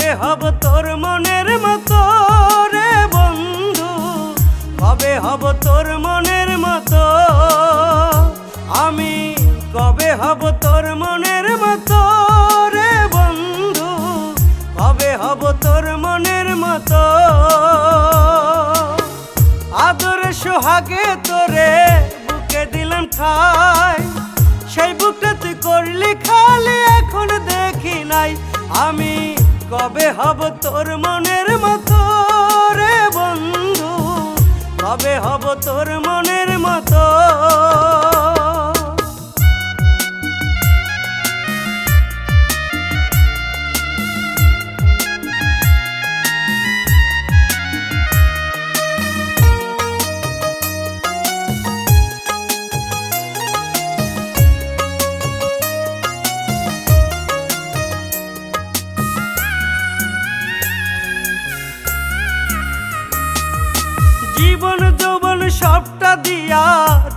কবে হব তোর মনের মতো রে বন্ধু, কবে হব তোর মনের মতো, আমি কবে হব তোর মনের মতো রে বন্ধু, কবে হব তোর মনের মতো। আদরে সোহাগে তোরে বুকে দিলাম ঠাই, সেই বুকটা তুই করলি খালি এখন দেখি নাই। আমি কবে হব তোর মনের মতো রে বন্ধু, কবে হব তোর মনের মতো। জীবন যৌবন সবটা দিয়া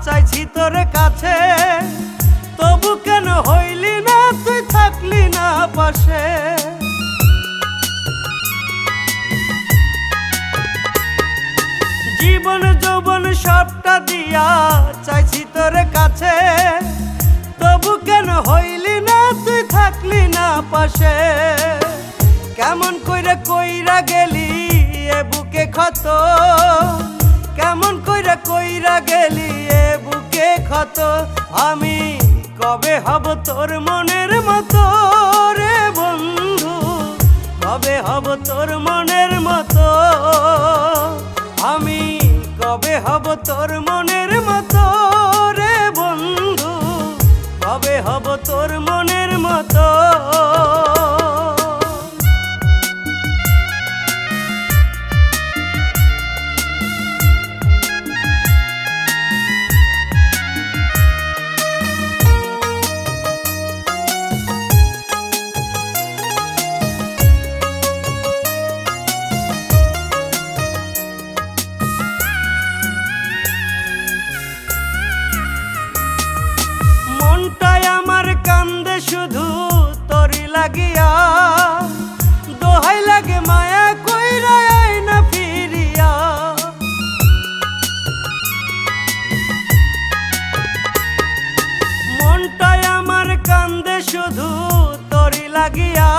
চাইছি তোর কাছে, তবু কেন হইলি না তুই থাকলি না পাশে। জীবন যৌবন সবটা দিয়া চাইছি তোর কাছে, তবু কেন হইলি না তুই থাকলি না পাশে। কেমন কইরা কইরা গেলি এ বুকে ক্ষত, কেমন কইরা গেলি এ বুকে ক্ষত। আমি কবে হব তোর মনের মতো রে বন্ধু, কবে হব তোর মনের মতো, আমি কবে হব তোর মনের মতো রে বন্ধু, কবে হব তোর মনের মতো। মনটাই আমার কান্দে শুধু তোরি লাগিয়া, দোহাই লাগে মায়া কইরা আই না ফিরিয়া। মনটাই আমার কান্দে শুধু তোরি লাগিয়া,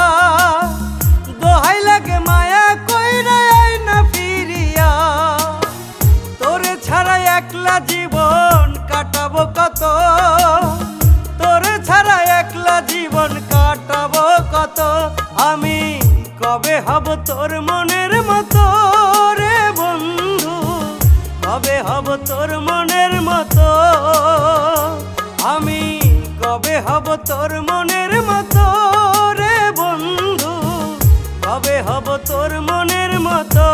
দোহাই লাগে মায়া কইরা আই না ফিরিয়া। তোরে ছাড়া একলা জীবন কাটাবো কত, তোরে ছাড়া একলা জীবন কাটাবো কত। আমি কবে হব তোর মনের মতো রে বন্ধু, কবে হব তোর মনের মতো, আমি কবে হব তোর মনের মতো রে বন্ধু, কবে হব তোর মনের মতো।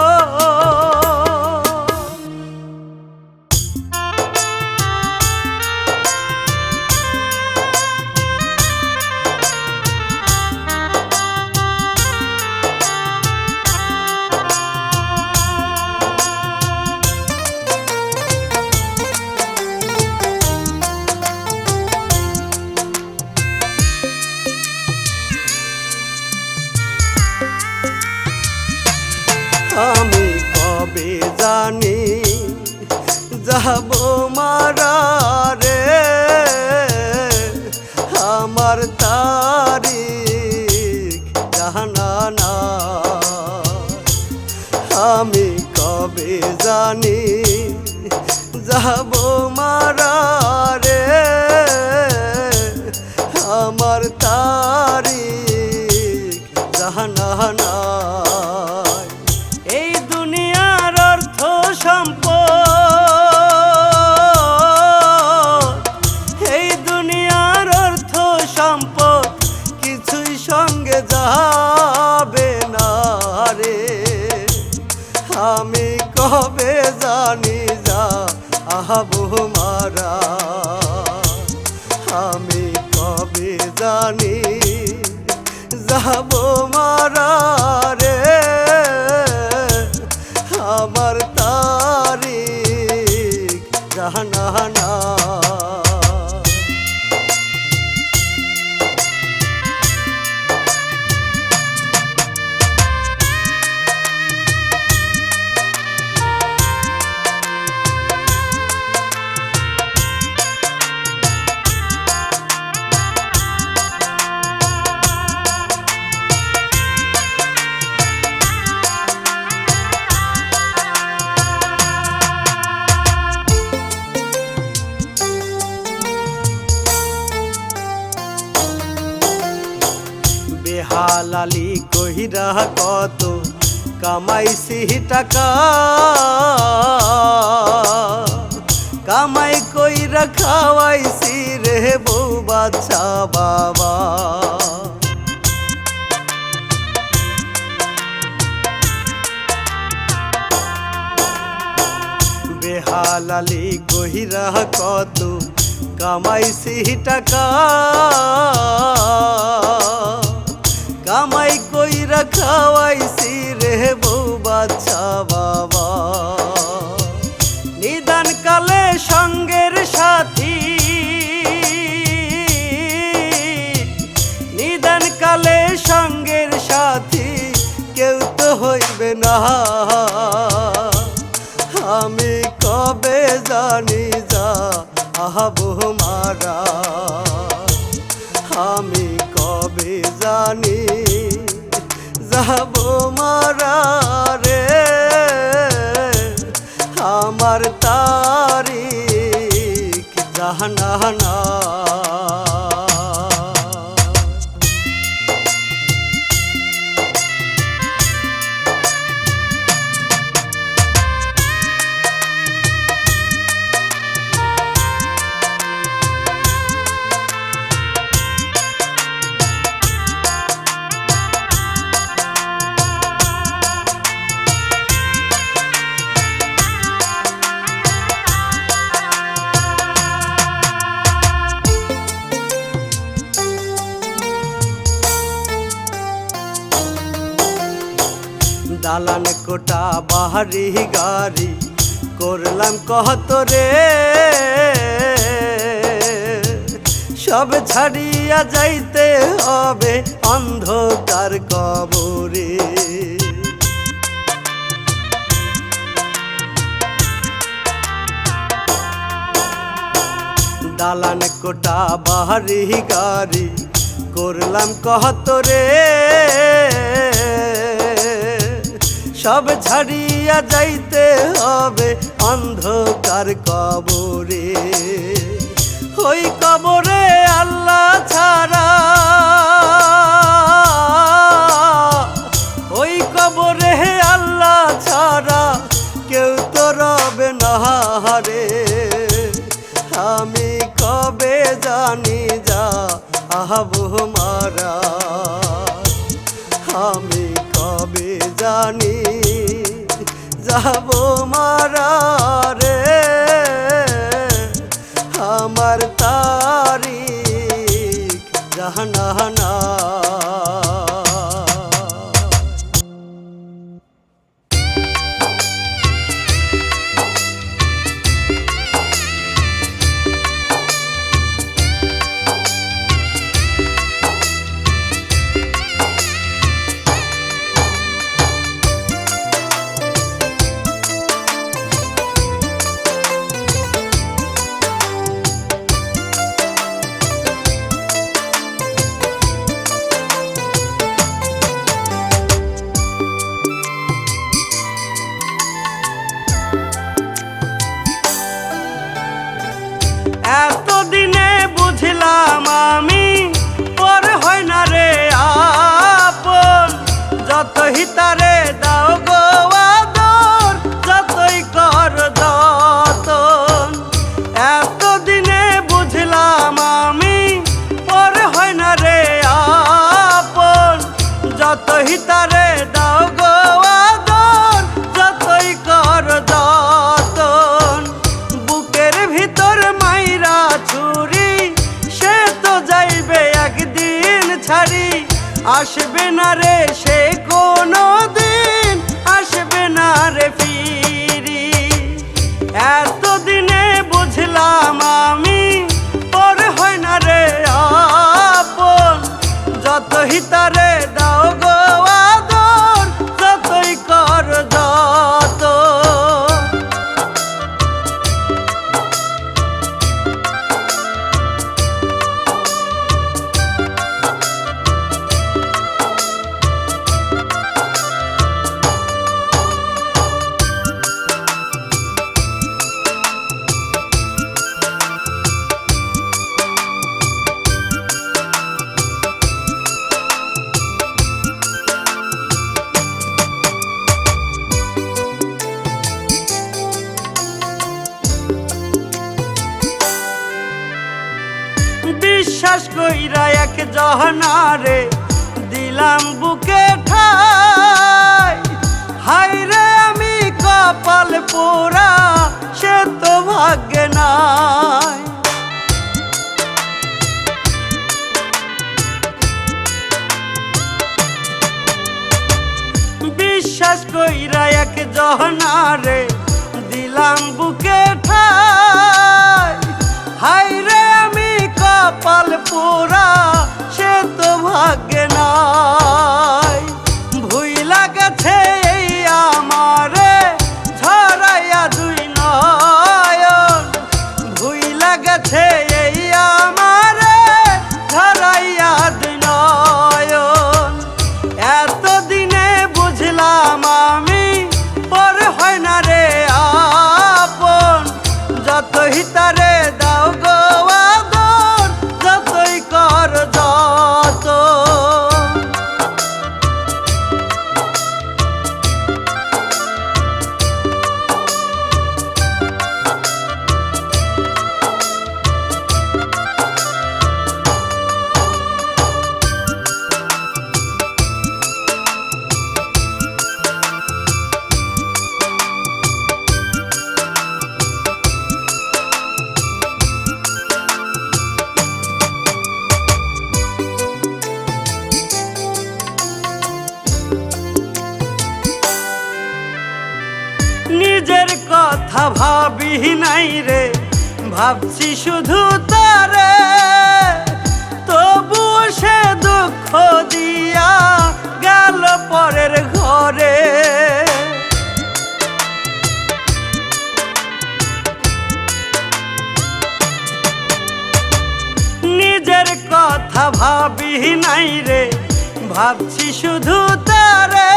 আমি কবে জানি যাব মারা রে, আমার তারিখ জানা না। আমি কবে জানি যাব মারা রে, আমার তারিখ জানা না। এই দুনিয়ার অর্থ সম্পদ, এই দুনিয়ার অর্থ সম্পদ কিছুই সঙ্গে যাবে না রে। আমি কবে জানি যাব মারা, আমি কবে জানি যাব মারা রে, আমার তারিখ জানা না। বেহালালি কহিরা কত কামাইছি টাকা, কামাই কইরা খাওয়াইছি রে বউ বাচ্চা বাবা। বেহালালি কহিরা কত কামাইছি টাকা, কামাই কইরা খাওয়াইছি রে বউ বাচ্চা বাবা। নিদান কালে সঙ্গের সাথী, নিদান কালে সঙ্গের সাথী কেউ তো হইবে না। আমি কবে জানি যা আহাবো মারা, আমি কবে জানি যাব মারা রে, আমার তারিখ জানা না। দালান কোটা বাহারি গাড়ি করলাম কত রে, সব ছাড়িয়া যাইতে হবে অন্ধকার কবরে। দালান কোটা বাহারি গাড়ি করলাম কত রে, সব ছাড়িয়া যাইতে হবে অন্ধকার কবরে। ওই কবরে আল্লাহ ছাড়া, ওই কবরে আল্লাহ ছাড়া কেউ তো রবে না রে। আমি কবে জানি যা আহাবো মারা, আমি কবে জানি যাব মারা রে, আমার তারিখ জানা না। এতদিনে বুঝলাম আমি পর হয় না রে আপন, যতই তারে দাও গো আদর, যতই কর যতন। এতদিনে বুঝলাম আমি পর হয় না রে আপন, যতই তারে দাও গো আদর, যতই কর যতন। বুকের ভিতর মাইরা ছুরি সে তো যাইবে একদিন ছাড়ি, আসবে না রে সে কোনো দিন, আসবে না রে ফিরি। এতদিনে বুঝলাম আমি পর হয় না রে আপন, যতই তারে দাও গো আদর, যতই কর যতন। বিশ্বাস কইরা এক জহনারে দিলাম বুকে ঠাই, হায়রে আমি কপাল পোড়া সে তো ভাগ্যে নাই। বিশ্বাস কইরা এক জহনারে দিলাম বুকে ঠাই, হায়রে আমি কপাল পোড়া সে তো ভাগ্যে নাই। ভুইলা গেছে এই আমারে ছড়াইয়া দুই নয়ন, ভুইলা গেছে এই আমারে ছড়াইয়া দুই নয়ন। এতদিনে বুঝলাম আমি পরে হয় না রে আপন, যতই তারে দাও গো আদর, যতই কর যত। নিজের কথা ভাবি নাই রে, ভাবছি শুধু তারে, তবু সে দুঃখ দিয়া গেল পরের ঘরে। নিজের কথা ভাবি নাই রে, ভাবছি শুধু তারে,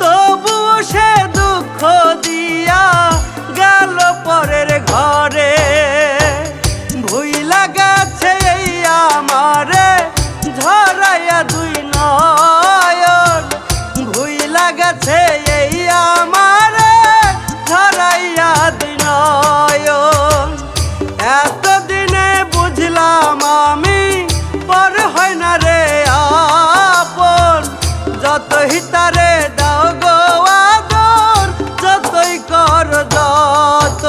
তবু সে দুঃখ দিয়া গেল পরের ঘরে। ভুইলা গেছে এই আমারে ঝরাইয়া দুই নয়ন, ভুইলা গেছে এই আমারে ঝরাইয়া দুই নয়ন। এতদিনে বুঝলাম আমি পরে হয় না রে আপন, যতই তারে দাও গো আদর, যতই কর যত।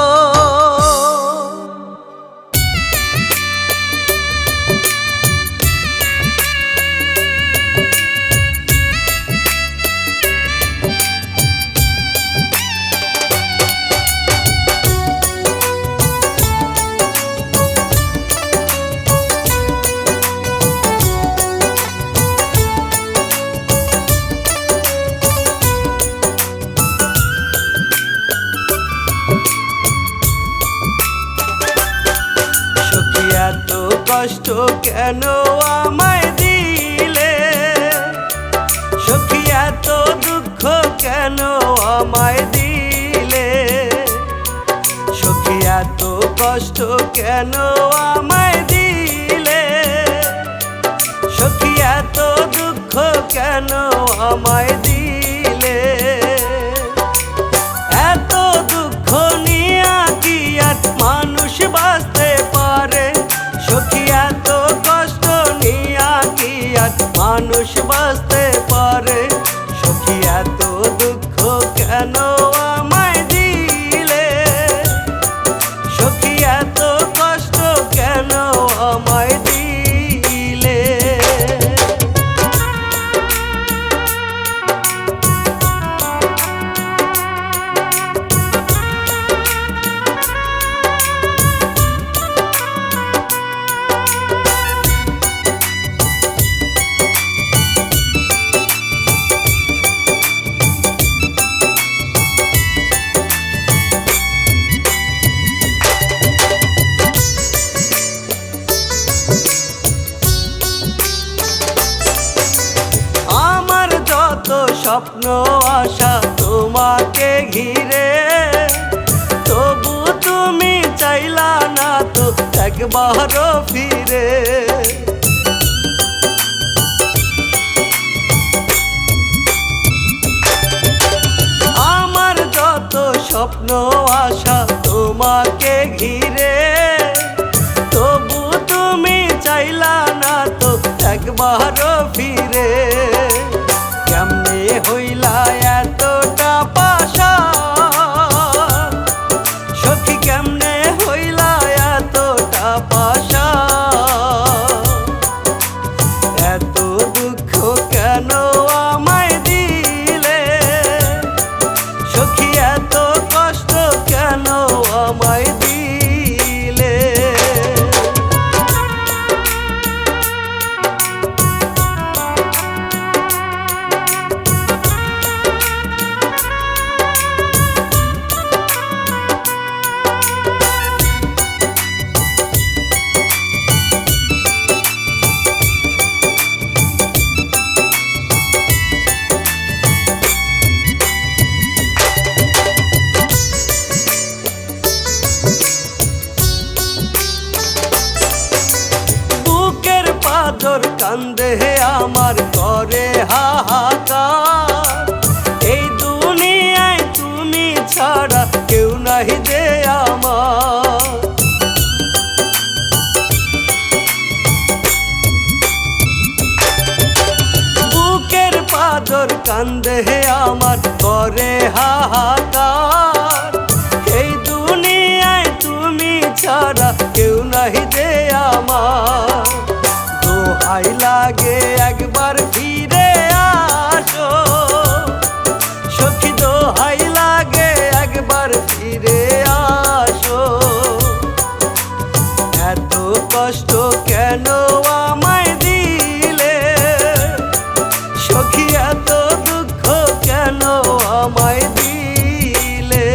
এত কষ্ট কেন আমায় দিলে সখী, এত দুঃখ কেন আমায় দিলে সখী, এত কষ্ট কেন আমায় দিলে সখী, এত দুঃখ কেন আমায় দিলে। এত দুঃখ নিয়া কি আর মানুষ বাঁচতে পারে সখী, এত কষ্ট নিয়া কি আর মানুষ বাঁচতে পারে সখী, এত দুঃখ কেন আমায় দিলে সখী, এত কষ্ট কেন আমায় দিলে। স্বপ্ন আশা তোমাকে ঘিরে, তবু তুমি চাইলা না তো একবারও ফিরে। আমার যত স্বপ্ন আশা তোমাকে ঘিরে, তবু তুমি আইলা না তো একবারও ফিরে। কেমনে হইলা এতটা পাষাণ, সখী কেমনে হইলা এতটা পাষাণ। এত দুঃখ কেন আমায় দিলে, সখী এত কষ্ট কেন আমায় দিলে। কান্দে আমার করে হাহাকার, এই দুনিয়ায় তুমি ছাড়া কেউ নাহি যে আমার। বুকের পাথর কান্দে আমার করে হাহাকার, এই দুনিয়ায় তুমি ছাড়া কেউ নাহি যে আমার। দোহাই লাগে একবার ফিরে আসো, সখী দোহাই লাগে একবার ফিরে আসো। এত কষ্ট কেন আমায় দিলে, সখী এত দুঃখ কেন আমায় দিলে।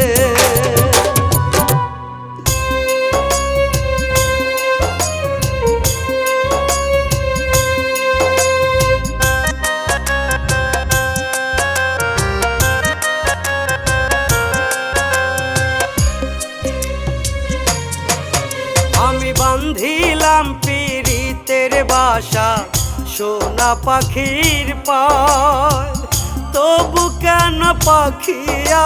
আমি বান্ধিলাম পীড়িতের বাসা সোনা পাখির পায়, তবু কেন পাখি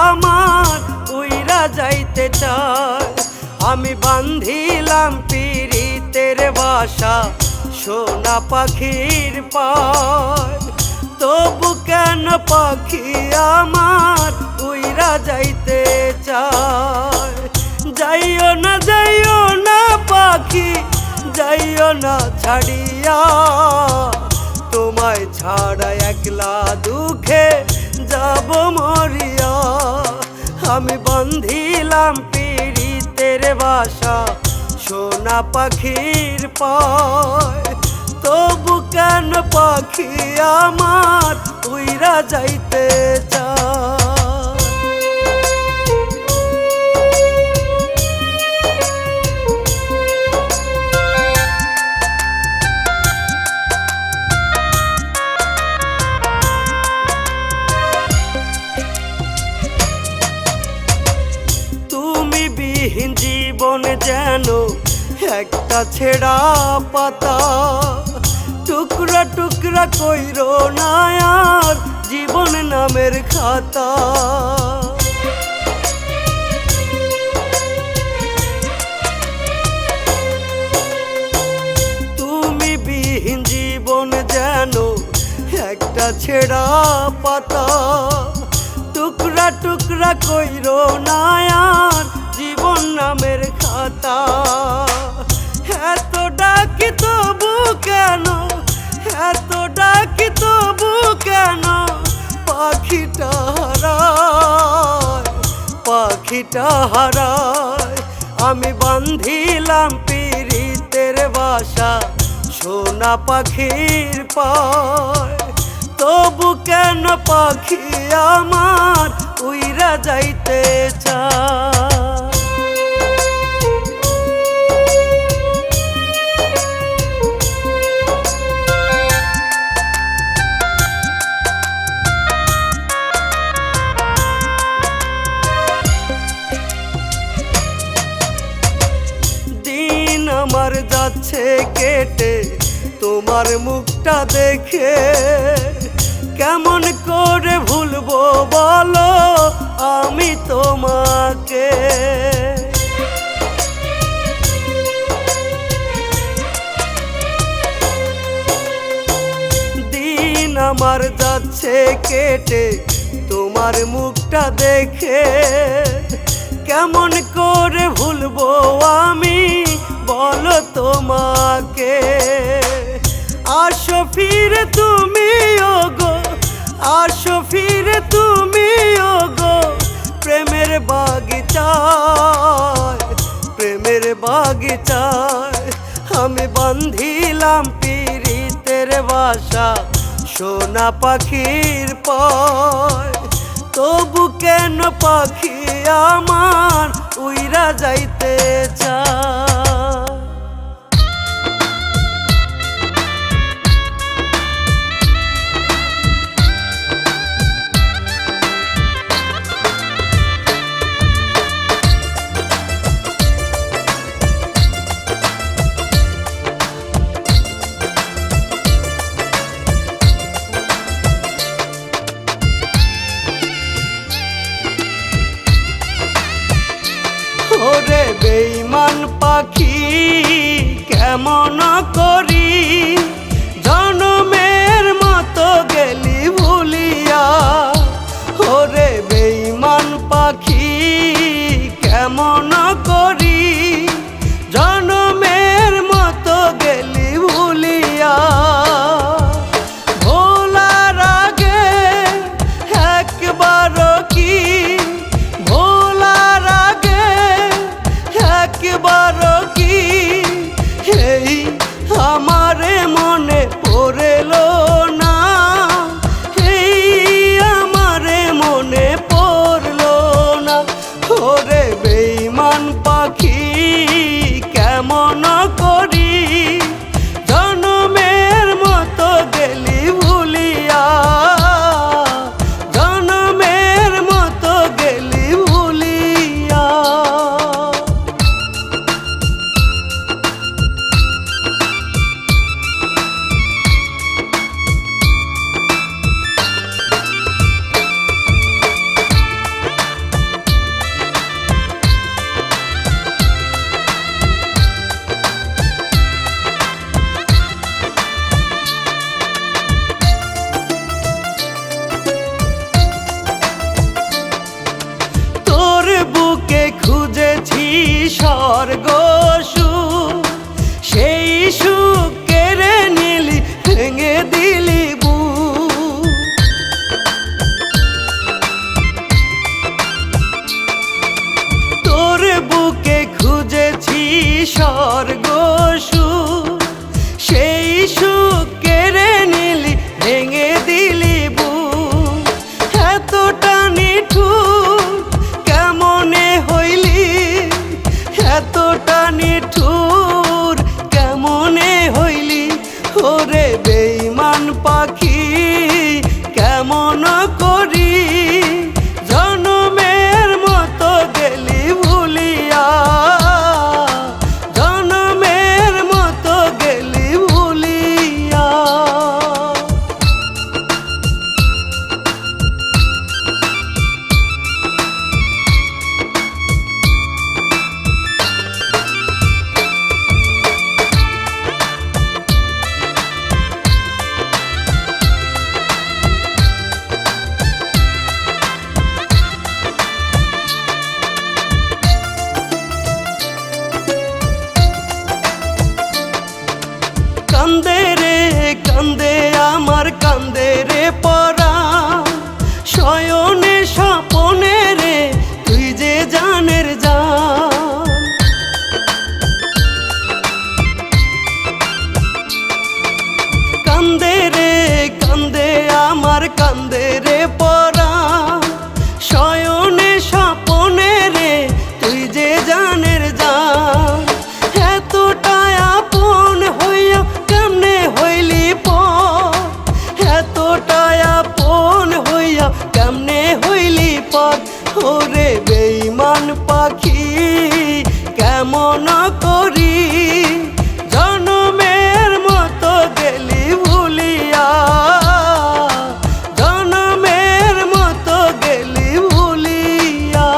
আমার উইরা যাইতে চায়। আমি বান্ধিলাম পীড়িতের বাসা সোনা পাখির পায়, তবু কেন পাখি আমার উইরা যাইতে চায়। যাইও না যাইও না পাখি, যাইও না ছাড়িয়া, তোমায় ছাড়া একলা দুঃখে যাব মরিয়া। আমি বান্ধিলাম পীড়িতের বাসা সোনা পাখির পায়, তবু কেন পাখি আমার উইরা যাইতে চায়। জীবন যেন একটা ছেঁড়া পাতা, টুকরা টুকরা কইরো না আর জীবন নামের খাতা। তুমি বিহীন জীবন যেন একটা ছেঁড়া পাতা, টুকরা টুকরা কইরো না আর জীবন নামের খাতা। এত ডাকি তবু কেন, এত ডাকি তবু কেন পাখিটা হারায়, পাখিটা হারায়। আমি বান্ধিলাম পীড়িতের বাসা সোনা পাখির পায়, তবু কেন পাখি আমার উইরা যাইতে চায়। দিন আমার যাচ্ছে কেটে তোমার মুখটা দেখে, কেমন করে ভুলবো বলো আমি তোমাকে। আমার যাচ্ছে কেটে তোমার মুখটা দেখে, কেমন করে ভুলবো আমি বলো তোমাকে। আসো ফিরে তুমি ওগো, আসো ফিরে তুমি ওগো, প্রেমের বাগিচায়, প্রেমের বাগিচায় আমি বান্ধিলাম পিরিতের বাসা সোনা পাখির পায়। তবু কেন পাখি আমার উইরা যাইতে চায়। ওরে বেঈমান পাখি কেমন করি জনমের মতো গেলি ভুলিয়া। ওরে বেঈমান পাখি কেমন করি জনমের মতো গেলি ভুলিয়া। ভোলার আগে একবারও কি, ভোলার আগে একবারও কি এই আমারে মনে পড়লো না, এই আমারে মনে পড়লো না। ওরে বেঈমান পাখি কেমন করি জনমের মতো গেলি ভুলিয়া, জনমের মতো গেলি ভুলিয়া। তোর বুকে খুঁজেছি স্বর্গ সুখ, সেই সুখ কেড়ে নিলি ভেঙে দিলি বুক। তোর বুকে খুঁজেছি স্বর্গ সুখ, সেই সুখ কেড়ে নিলি ভেঙে দিলি বুক। এতটা নিঠুর কেমনে হইলি, এতটা নিঠুর কেমনে হইলি। ওরে বেঈমান পাখি কেমন করি জনমের মতো গেলি ভুলিয়া, জনমের মতো গেলি ভুলিয়া। কান্দে রে কান্দে আমার কান্দে রে পরাণ, শয়নে স্বপনে রে তুই যে জানের জান। কান্দে রে কান্দে আমার কান্দে রে পরাণ, শয়নে স্বপনে রে তুই যে জানের জান। এতটা আপন হইয়া কেমনে হইলি পর, এতটা আপন হইয়া কেমনে হইলি পর। ওরে বেঈমান পাখি কেমন করি জনমের মতো গেলি ভুলিয়া, জনমের মতো গেলি ভুলিয়া।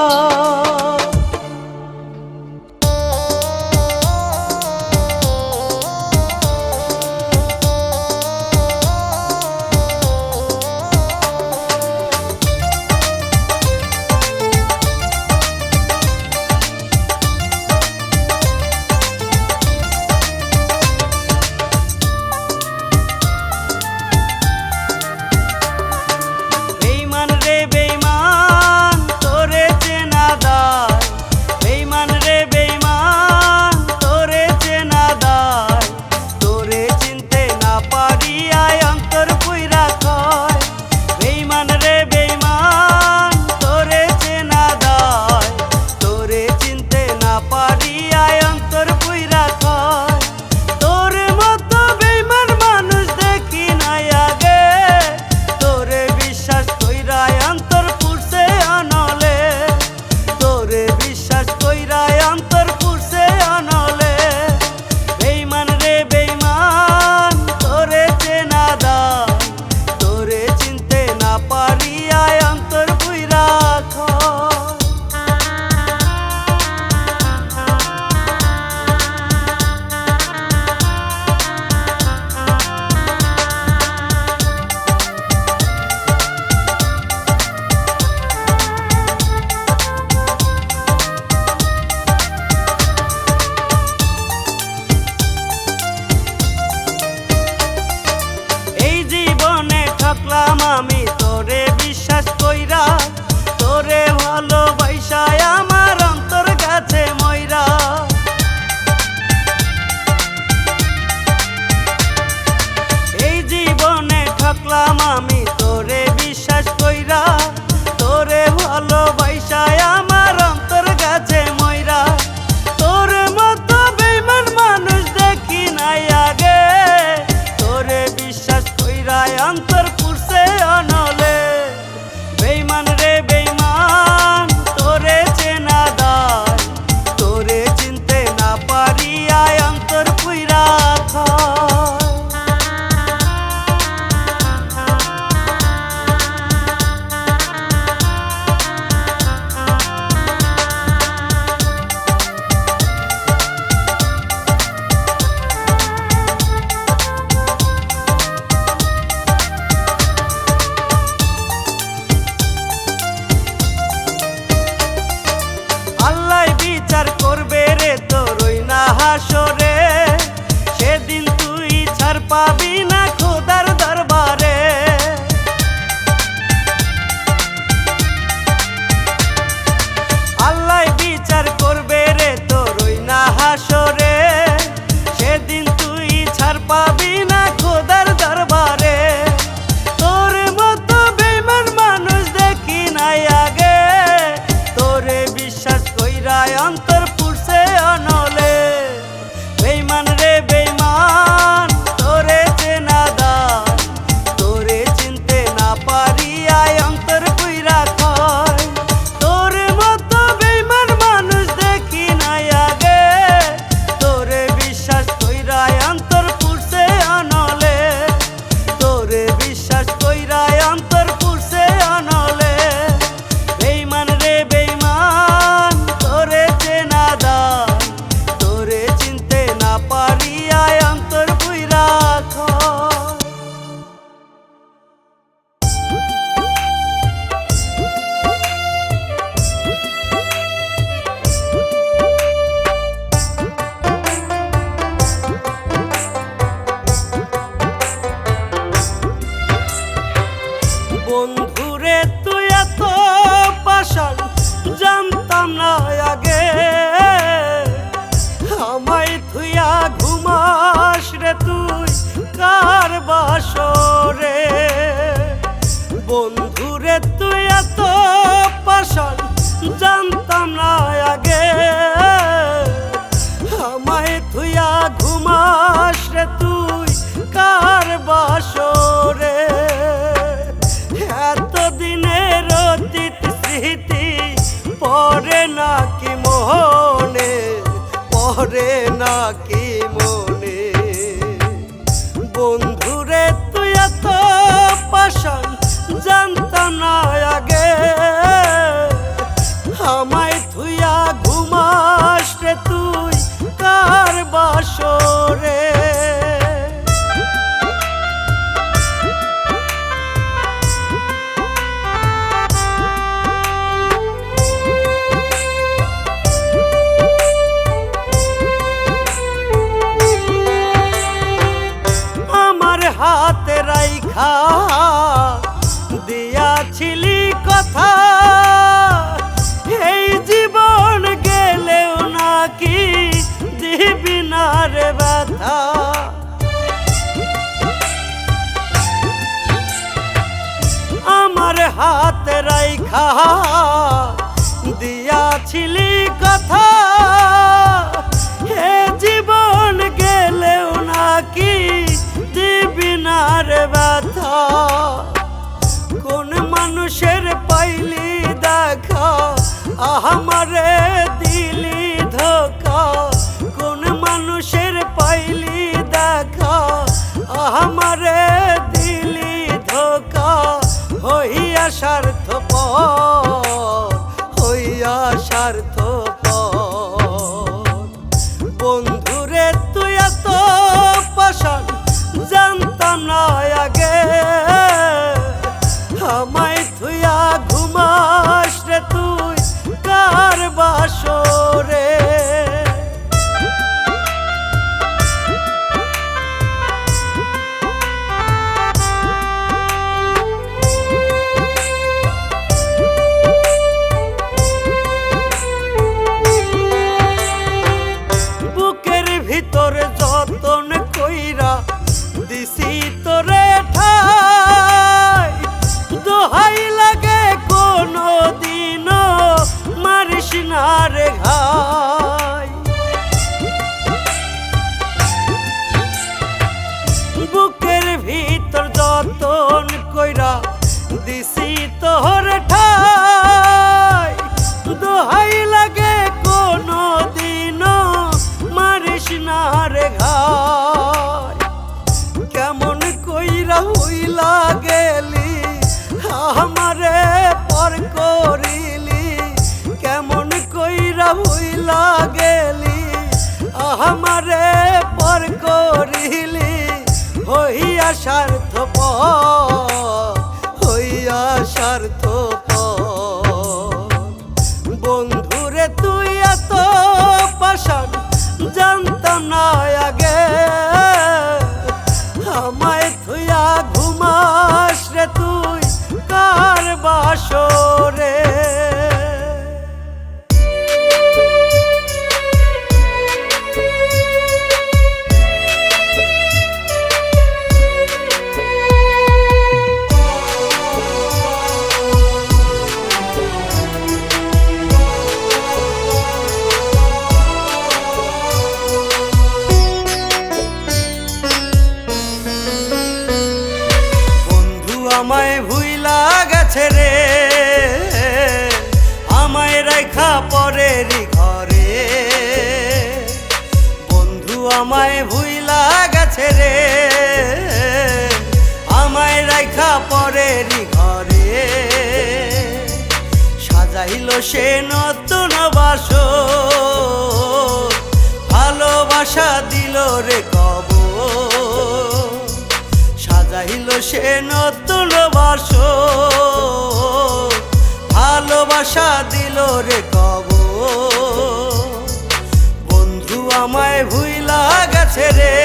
বিচার করবে রে তোর ওই না হাসরে, সেদিন তুই ছাড় পাবি না খোদার দরবারে। আল্লাহ বিচার করবে রে তোর ওই না হাসরে, সেদিন তুই ছাড় পাবি না খোদার দরবারে। তোর মতো বেঈমান মানুষ দেখি নাই আগে, তোরে বিশ্বাস কইরা অন্তর পুড়ছে অনলে। বেঈমান রে বেঈমান তোরে চেনা দান, তোরে চিনতে না পারিয়া অন্তর পুইরা কয়। তোর মতো বেঈমান মানুষ দেখি নাই আগে, তোরে বিশ্বাস কইরা অন্তর পুড়ছে অনলে। তোরে বিশ্বাস কইরা অন্তর পুড়ছে অনলে। বেঈমান রে বেঈমান তোরে চেনা দান, তোরে চিনতে না পারিয়া অন্তর পুইরা কয়। বন্ধুরে তুই এত পাষাণ জানতাম না আগে, আমায় থুইয়া ঘুমাস রে তুই কার বাসরে। বন্ধুরে তুই এত পাষাণ জানতাম না আগে, আমায় থুইয়া ঘুমাস রে তুই কার বাসরে। এতদিনের অতীত স্মৃতি পড়ে নাকি মনে, পড়ে নাকি মনে। বন্ধুরে তুই এত পাষাণ জানতাম না আগে, আমায় থুইয়া ঘুমাস রে তুই কার বাসরে। হাতে রাইখা দিয়াছিলি কথা, এই জীবন গেলেও নাকি দিবি না রে ব্যথা। আমার হাতে রাইখা দিয়াছিলি কথা, এ জীবন গেলেও নাকি দিবি না রে ব্যথা। কোন মানুষের পাইলি দেখা আমারে দিলি ধোকা, কোন মানুষের পাইলি দেখা আমারে দিলি ধোকা। হইয়া স্বার্থপর, হইয়া স্বার্থপর। বন্ধুরে তুই এত পাষাণ জানতাম না আগে, আমায় থুইয়া ঘুমাস রে তুই কার বাসরে। বুকের ভিতরে যতন কইরা দিছি তোরে ঠাই, দোহাই লাগে কোনো দিনও মারিস না রে ঘাই। বুকের ভিতর যতন কইরা দিছি তোরে ঠাই, দোহাই লাগে কোনো দিনও মারিস না রে ঘাই। কেমন কইরা হইলা গেলি আমারে পর করিলি, কেমন কইরা হইলা গেলি আমারে পর করিলি। হইয়া স্বার্থপর, হইয়া স্বার্থপর। বন্ধুরে তুই এত গেছে রে আমায় রাইখা পরেরই ঘরে বন্ধু আমায় ভুইলা গেছে রে আমায় রাইখা পরেরই ঘরে সাজাইল সে নতুন বাসর ভালোবাসা দিল রে কবর সাজাইল সে নতুন বাসর ভালোবাসা দিল রে কবর বন্ধু আমায় ভুইলা গেছে রে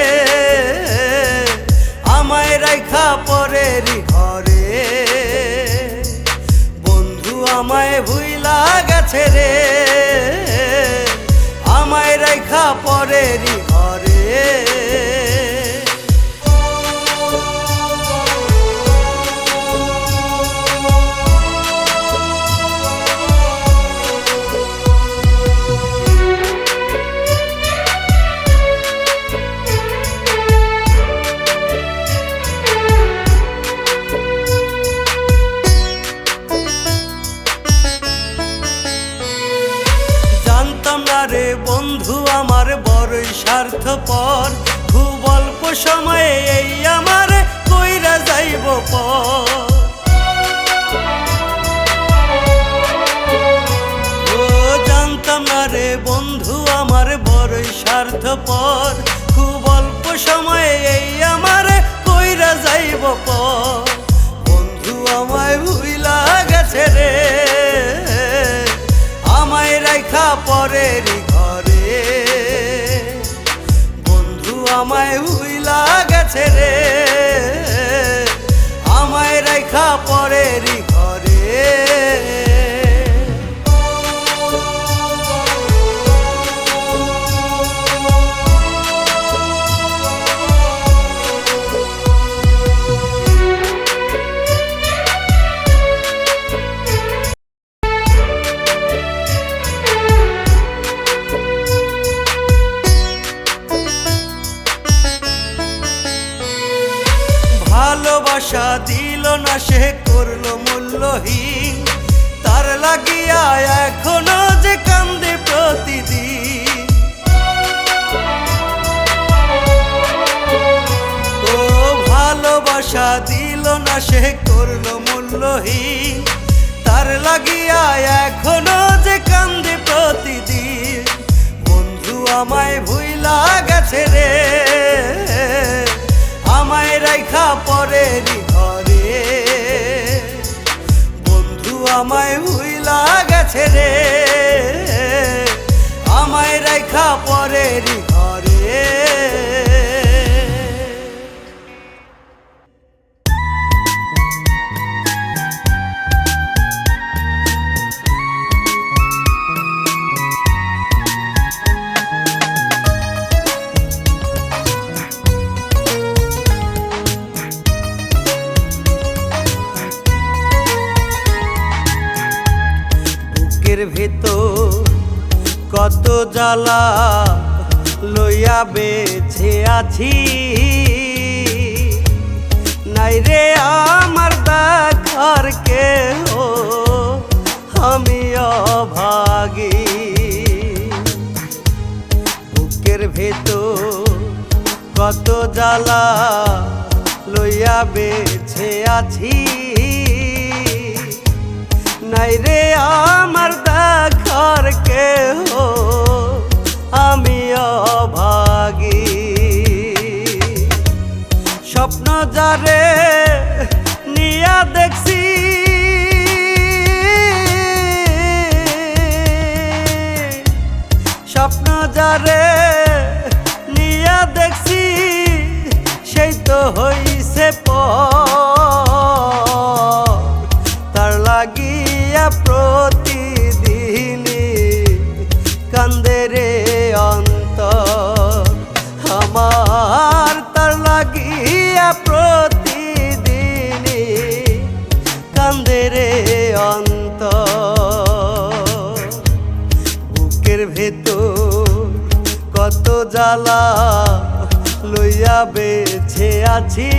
আমায় রাইখা পরেরই ঘরে বন্ধু আমায় ভুইলা গেছে রে আমায় রাইখা পরেরই ঘরে রে বন্ধু আমার বড়ই স্বার্থপর খুব অল্প সময়ে এই আমার কইরা যাইব পর ও জানতাম না রে বন্ধু আমার বড়ই স্বার্থপর খুব অল্প সময়ে এই আমার কইরা যাইব পর বন্ধু আমায় ভুইলা গেছে রে আমায় রাইখা পরেরই ঘরে বন্ধু আমায় ভুইলা গেছে রে আমায় রাইখা পরেরই ঘরে ভালোবাসা দিল না সে করলো মূল্যহীন তার লাগিয়া এখনো যে কান্দে প্রতিদিন ও ভালোবাসা দিল না সে করলো মূল্যহীন তার লাগিয়া এখনো যে কান্দে প্রতিদিন বন্ধু আমায় ভুইলা গেছে রে আমায় রাইখা পরেরই ঘরে বন্ধু আমায় ভুইলা গেছে রে আমায় রাইখা পরেরই ঘরে ভেতর কত জ্বালা লইয়া বেছে আছি নাই রে আমার দেখার কেহ আমি অভাগী বুকের ভেতর কত জ্বালা লইয়া বেছে আছি নাই রে আমার দেখার কেহ আমি অভাগী স্বপ্ন যারে নিয়া দেখছি স্বপ্ন যারে নিয়া দেখছি সেই তো হইছে তার লাগিয়া প্রতিদিনই কান্দে রে অন্তর আমার তার লাগিয়া প্রতিদিনই কান্দে রে অন্তর বুকের ভেতর কত জ্বালা লইয়া বেছে আছি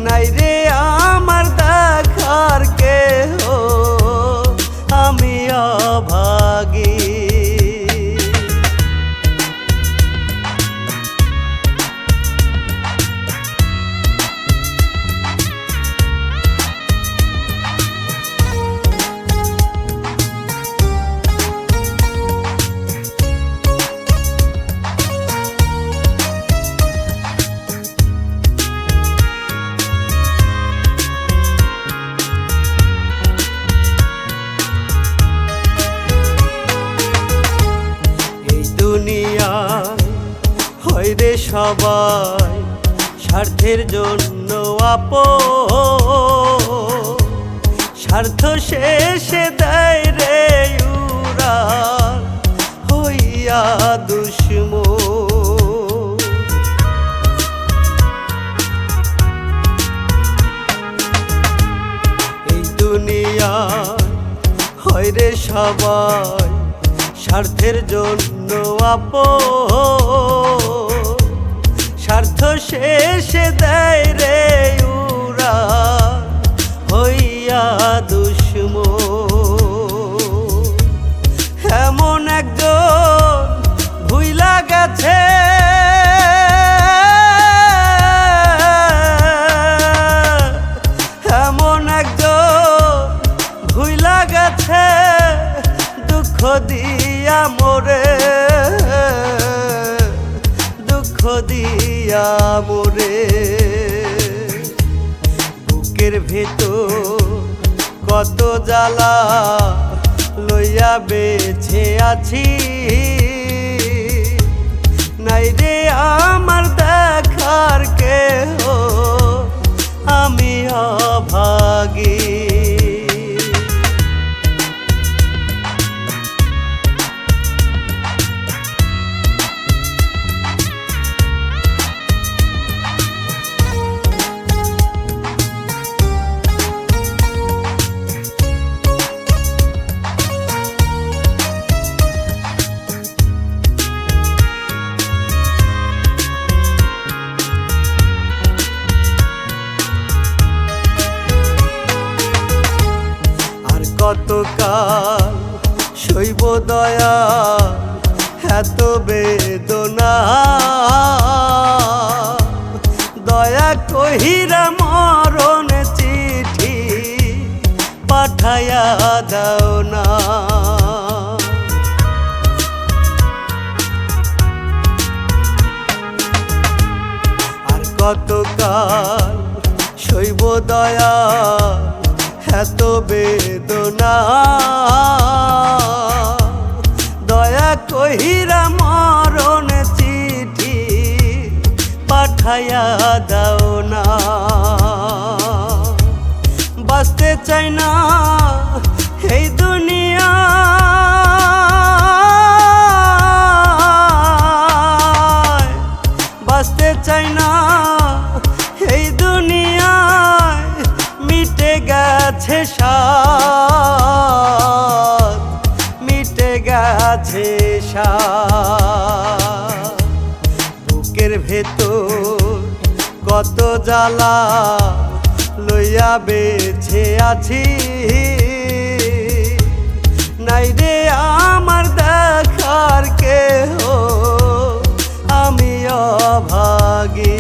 নাই রে আমার দেখার কেহ, আমি অভাগী। হয় রে সবাই স্বার্থের জন্য আপন, স্বার্থ শেষে দেয় রে উড়াল হইয়া দুশ্মন। এই দুনিয়ায় হয় রে সবাই স্বার্থের জন্য আপন, স্বার্থ শেষে দেয় রে উড়াল হইয়া দুশ্মন। এমন একজন ভুইলা গেছে, এমন একজন ভুইলা গেছে দুঃখ দিয়া মোরে, দুঃখ দিয়া মোরে। বুকের ভেতর কত জ্বালা লইয়া বেছে আছি, নাই রে আমার দেখার কেহ, আমি অভাগী। কতকাল সইব দয়া এত বেদনা, দয়া কহিরা মরণ চিঠি পাঠায়া দাও না। আর কতকাল সইব দয়া এত বেদনা, দয়া কহিরা মরণ চিঠি পাঠায়া দাও না। বাঁচতে চাই না এই দুনিয়া, বাঁচতে চাই না এই দুনিয়ায়, মিটে গেছে সাধ, মিটে গেছে সাধ। বুকের ভেতর কত জ্বালা লইয়া বেছে আছি, নাই রে আমার দেখার কেহ, আমি অভাগী।